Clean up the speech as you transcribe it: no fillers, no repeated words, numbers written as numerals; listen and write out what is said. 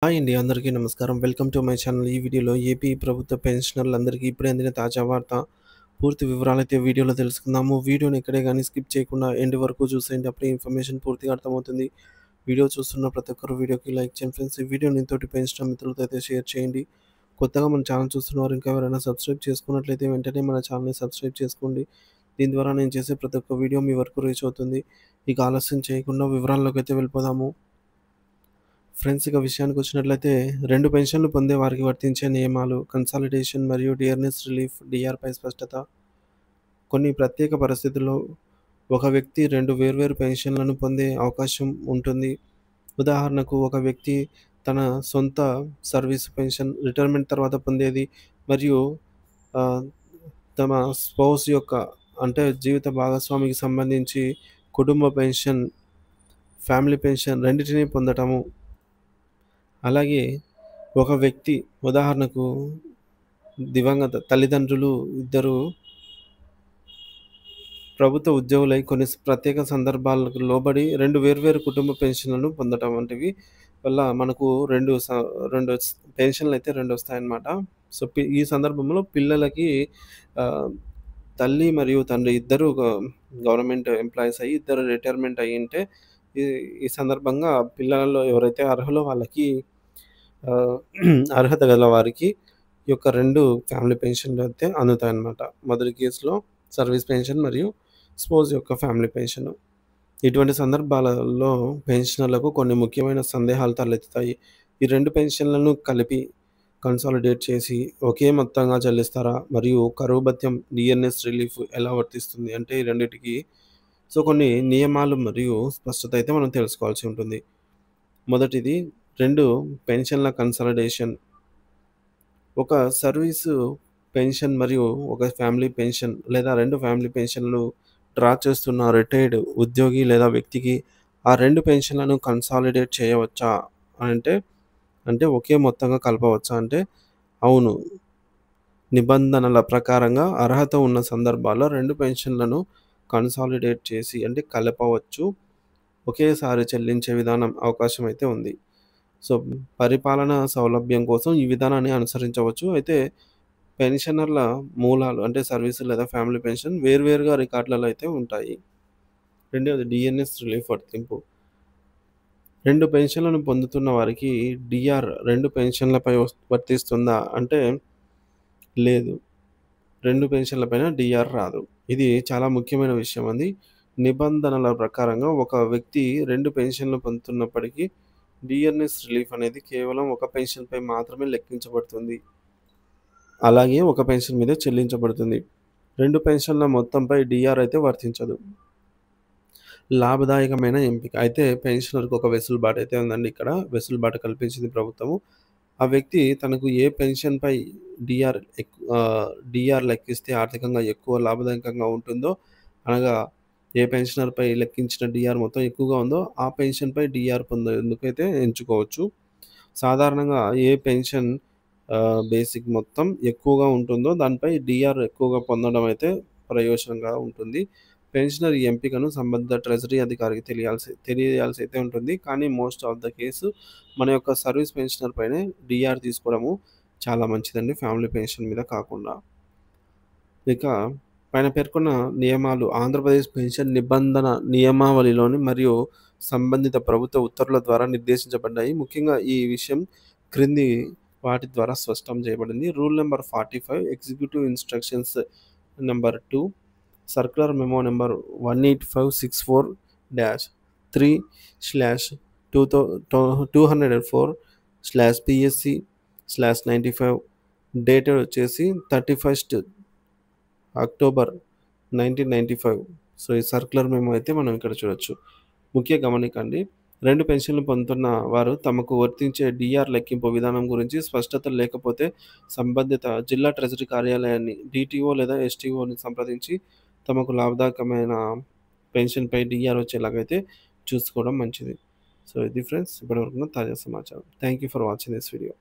Hi అండి. అందరికీ నమస్కారం. Welcome to my channel. ఈ వీడియోలో ఏపీ ప్రభుత్వ పెన్షనర్లందరికీ ఇప్పుడే అందిన తాజా వార్త. పూర్తి వివరాలైతే వీడియోలో తెలుసుకుందాము. వీడియోని ఎక్కడే గానీ స్కిప్ చేయకుండా ఎండ్ వరకు చూసేయండి. అప్పుడే ఇన్ఫర్మేషన్ పూర్తిగా అర్థమవుతుంది. వీడియో చూస్తున్న ప్రతి ఒక్కరు వీడియోకి లైక్ చేయండి ఫ్రెండ్స్. ఈ వీడియోని తోటి పెన్షనర్ మిత్రులతో అయితే షేర్ చేయండి. కొత్తగా మన ఛానల్ చూస్తున్నవారు ఇంకా ఎవరైనా సబ్స్క్రైబ్ చేసుకున్నట్లయితే వెంటనే మన ఛానల్‌ని సబ్స్క్రైబ్ చేసుకోండి. దీని ద్వారా నేను చేసే ప్రతి ఒక్క వీడియో మీ వరకు రీచ్ అవుతుంది. ఇక ఆలస్యం చేయకుండా వివరాల్లోకైతే వెళ్ళిపోదాము. ఫ్రెండ్స్ ఇక విషయానికొచ్చినట్లయితే 2 పెన్షన్లు పొందే వారికి వర్తించే నియమాలు, కన్సాలిడేషన్ మరియు డియర్నెస్ రిలీఫ్ డీఆర్‌పై స్పష్టత. కొన్ని ప్రత్యేక పరిస్థితుల్లో ఒక వ్యక్తి 2 వేర్వేరు పెన్షన్లను పొందే అవకాశం ఉంటుంది. ఉదాహరణకు ఒక వ్యక్తి తన సొంత సర్వీస్ పెన్షన్ రిటైర్మెంట్ తర్వాత పొందేది మరియు ఆహ్, తమ స్పౌస్ యొక్క అంటే జీవిత భాగస్వామికి సంబంధించి కుటుంబ పెన్షన్, ఫ్యామిలీ పెన్షన్ రెండిటిని పొందటము. అలాగే ఒక వ్యక్తి ఉదాహరణకు దివంగత తల్లిదండ్రులు ఇద్దరు ప్రభుత్వ ఉద్యోగులై కొన్ని ప్రత్యేక సందర్భాలకు లోబడి 2 వేర్వేరు కుటుంబ పెన్షన్‌లను పొందటం వంటివి వల్ల మనకు 2 పెన్షన్‌లయితే 2 వస్తాయన్నమాట. సో, ఈ సందర్భంలో పిల్లలకి ఆహ్, తల్లి మరియు తండ్రి ఇద్దరు గవర్నమెంట్ ఎంప్లాయీస్ అయ్యి ఇద్దరు రిటైర్మెంట్ అయ్యుంటే ఈ ఈ సందర్భంగా పిల్లలలో ఎవరైతే అర్హులో వాళ్ళకి ఆహ్, అర్హత గల వారికి ఈ యొక్క 2 ఫ్యామిలీ పెన్షన్‌లయితే అందుతాయన్నమాట. మొదటి కేసులో సర్వీస్ పెన్షన్ మరియు స్పౌస్ యొక్క ఫ్యామిలీ పెన్షన్. ఇటువంటి సందర్భాలలో పెన్షనర్లకు కొన్ని ముఖ్యమైన సందేహాలు తలెత్తుతాయి. ఈ 2 పెన్షన్‌లను కలిపి కన్సాలిడేట్ చేసి ఒకే మొత్తంగా చెల్లిస్తారా? మరియు కరువు భత్యం, డిఎన్ఎస్ రిలీఫ్ ఎలా వర్తిస్తుంది? అంటే ఈ రెండిటికి కొన్ని నియమాలు మరియు స్పష్టత అయితే మనం తెలుసుకోవాల్సి ఉంటుంది. మొదటిది 2 పెన్షన్ల కన్సాలిడేషన్. ఒక సర్వీసు పెన్షన్ మరియు ఒక ఫ్యామిలీ పెన్షన్ లేదా 2 ఫ్యామిలీ పెన్షన్‌లు డ్రా చేస్తున్న రిటైర్డ్ ఉద్యోగి లేదా వ్యక్తికి ఆ 2 పెన్షన్‌లను కన్సాలిడేట్ చేయవచ్చా? అంటే, అంటే ఒకే మొత్తంగా కలపవచ్చా? అంటే అవును. నిబంధనల ప్రకారంగా అర్హత ఉన్న సందర్భాల్లో 2 పెన్షన్‌లను కన్సాలిడేట్ చేసి అంటే కలపవచ్చు. ఒకేసారి చెల్లించే విధానం అవకాశం అయితే ఉంది. సో, పరిపాలనా సౌలభ్యం కోసం ఈ విధానాన్ని అనుసరించవచ్చు. అయితే పెన్షనర్ల మూలాలు అంటే సర్వీస్ లేదా ఫ్యామిలీ పెన్షన్ వేర్వేరుగా రికార్డులలో అయితే ఉంటాయి. రెండోది డీఎన్ఎస్ రిలీఫ్ వర్తింపు. 2 పెన్షన్‌లను పొందుతున్న వారికి డీఆర్ 2 పెన్షన్‌లపై వర్తిస్తుందా? అంటే లేదు. 2 పెన్షన్‌ల పైన డీఆర్ రాదు. ఇది చాలా ముఖ్యమైన విషయం అది. నిబంధనల ప్రకారంగా ఒక వ్యక్తి 2 పెన్షన్‌లు పొందుతున్నప్పటికీ డీఎన్ఎస్ రిలీఫ్ అనేది కేవలం ఒక పెన్షన్‌పై మాత్రమే లెక్కించబడుతుంది. అలాగే ఒక పెన్షన్ మీద చెల్లించబడుతుంది. 2 పెన్షన్ల మొత్తంపై డీఆర్ అయితే వర్తించదు. లాభదాయకమైన ఎంపిక. అయితే పెన్షనర్‌కి ఒక వెసులుబాటు అయితే ఉందండి ఇక్కడ. వెసులుబాటు కల్పించింది ప్రభుత్వము. ఆ వ్యక్తి తనకు ఏ పెన్షన్‌పై డీఆర్ లెక్కిస్తే ఆర్థికంగా ఎక్కువ లాభదాయకంగా ఉంటుందో, అనగా ఏ పెన్షనర్‌పై లెక్కించిన డీఆర్ మొత్తం ఎక్కువగా ఉందో, ఆ పెన్షన్‌పై డీఆర్ పొందేందుకైతే ఎంచుకోవచ్చు. సాధారణంగా ఏ పెన్షన్ బేసిక్ మొత్తం ఎక్కువగా ఉంటుందో, దానిపై డీఆర్ ఎక్కువగా పొందడం అయితే ప్రయోజనంగా ఉంటుంది. పెన్షనర్ ఈ ఎంపికను సంబంధిత ట్రెజరీ అధికారికి తెలియాల్సి అయితే ఉంటుంది. కానీ మోస్ట్ ఆఫ్ ద కేసు మన యొక్క సర్వీస్ పెన్షనర్ పైనే డీఆర్ తీసుకోవడము చాలా మంచిదండి. ఫ్యామిలీ పెన్షన్ మీద కాకుండా. ఇక పైన పేర్కొన్న నియమాలు ఆంధ్రప్రదేశ్ పెన్షన్ నిబంధన నియమావళిలోని మరియు సంబంధిత ప్రభుత్వ ఉత్తర్వుల ద్వారా నిర్దేశించబడ్డాయి. ముఖ్యంగా ఈ విషయం క్రింది వాటి ద్వారా స్పష్టం చేయబడింది. Rule number 45 executive instructions number 2 circular memo number 18564-204/PSC/95 dated వచ్చేసి 31st అక్టోబర్ 1995. సో, ఈ సర్క్యులర్ మెమో అయితే మనం ఇక్కడ చూడొచ్చు. ముఖ్య గమనిక అండి. 2 పెన్షన్‌లు పొందుతున్న వారు తమకు వర్తించే డీఆర్ లెక్కింపు విధానం గురించి స్పష్టత లేకపోతే సంబంధిత జిల్లా ట్రెజరీ కార్యాలయాన్ని డీటీఓ లేదా ఎస్టీఓని సంప్రదించి తమకు లాభదాయకమైన పెన్షన్‌పై డీఆర్ వచ్చేలాగైతే చూసుకోవడం మంచిది. సో, ఇది ఫ్రెండ్స్ ఇప్పటివరకున్న తాజా సమాచారం. Thank you for watching this video.